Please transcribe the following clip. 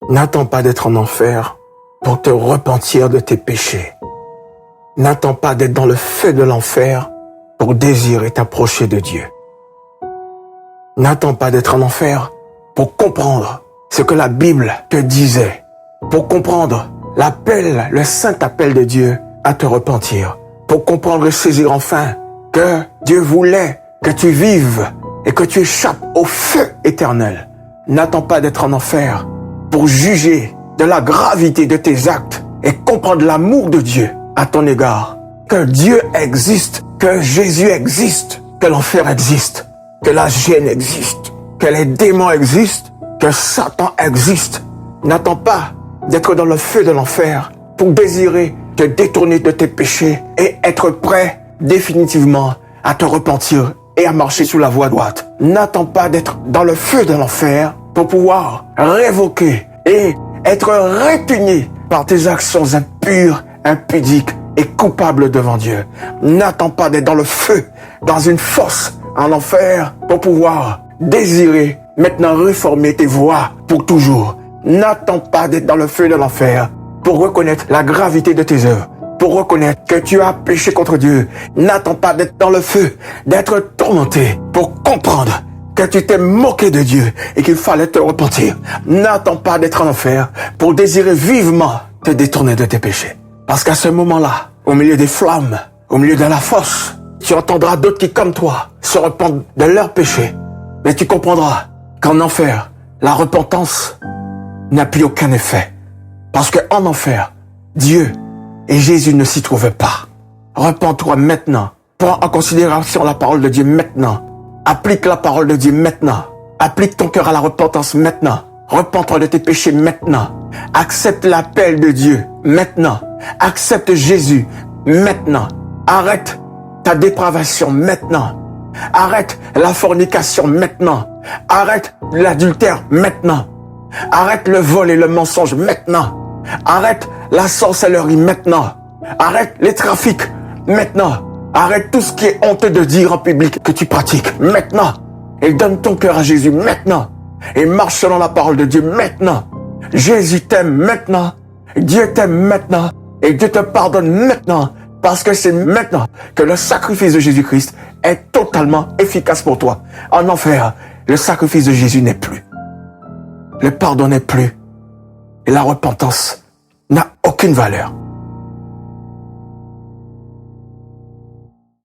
N'attends pas d'être en enfer pour te repentir de tes péchés. N'attends pas d'être dans le feu de l'enfer pour désirer t'approcher de Dieu. N'attends pas d'être en enfer pour comprendre ce que la Bible te disait, pour comprendre l'appel, le saint appel de Dieu à te repentir, pour comprendre et saisir enfin que Dieu voulait que tu vives et que tu échappes au feu éternel. N'attends pas d'être en enfer pour juger de la gravité de tes actes et comprendre l'amour de Dieu à ton égard. Que Dieu existe, que Jésus existe, que l'enfer existe, que la gêne existe, que les démons existent, que Satan existe. N'attends pas d'être dans le feu de l'enfer pour désirer te détourner de tes péchés et être prêt définitivement à te repentir et à marcher sur la voie droite. N'attends pas d'être dans le feu de l'enfer pour pouvoir révoquer et être répugné par tes actions impures, impudiques et coupables devant Dieu. N'attends pas d'être dans le feu, dans une fosse en enfer pour pouvoir désirer maintenant réformer tes voies pour toujours. N'attends pas d'être dans le feu de l'enfer pour reconnaître la gravité de tes œuvres, pour reconnaître que tu as péché contre Dieu. N'attends pas d'être dans le feu, d'être tourmenté pour comprendre que tu t'es moqué de Dieu et qu'il fallait te repentir. N'attends pas d'être en enfer pour désirer vivement te détourner de tes péchés. Parce qu'à ce moment-là, au milieu des flammes, au milieu de la fosse, tu entendras d'autres qui, comme toi, se repentent de leurs péchés. Mais tu comprendras qu'en enfer, la repentance n'a plus aucun effet. Parce qu'en enfer, Dieu et Jésus ne s'y trouvent pas. Repens-toi maintenant. Prends en considération la parole de Dieu maintenant. Applique la parole de Dieu maintenant. Applique ton cœur à la repentance maintenant. Repens-toi de tes péchés maintenant. Accepte l'appel de Dieu maintenant. Accepte Jésus maintenant. Arrête ta dépravation maintenant. Arrête la fornication maintenant. Arrête l'adultère maintenant. Arrête le vol et le mensonge maintenant. Arrête la sorcellerie maintenant. Arrête les trafics maintenant. Arrête tout ce qui est honteux de dire en public que tu pratiques maintenant. Et donne ton cœur à Jésus maintenant. Et marche selon la parole de Dieu maintenant. Jésus t'aime maintenant. Dieu t'aime maintenant. Et Dieu te pardonne maintenant. Parce que c'est maintenant que le sacrifice de Jésus-Christ est totalement efficace pour toi. En enfer, le sacrifice de Jésus n'est plus. Le pardon n'est plus. Et la repentance n'a aucune valeur.